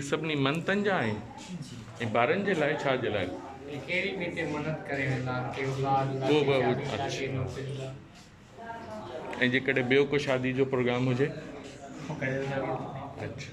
सभिनी मनतनि जा आहिनि ऐं ॿारनि जे लाइ छा जे लाइ कहिड़ी बि हिते मन्नत करे वेंदा आहिनि के औलाद शादी ऐं जेकॾहिं ॿियो को शादी जो प्रोग्राम हुजे अच्छा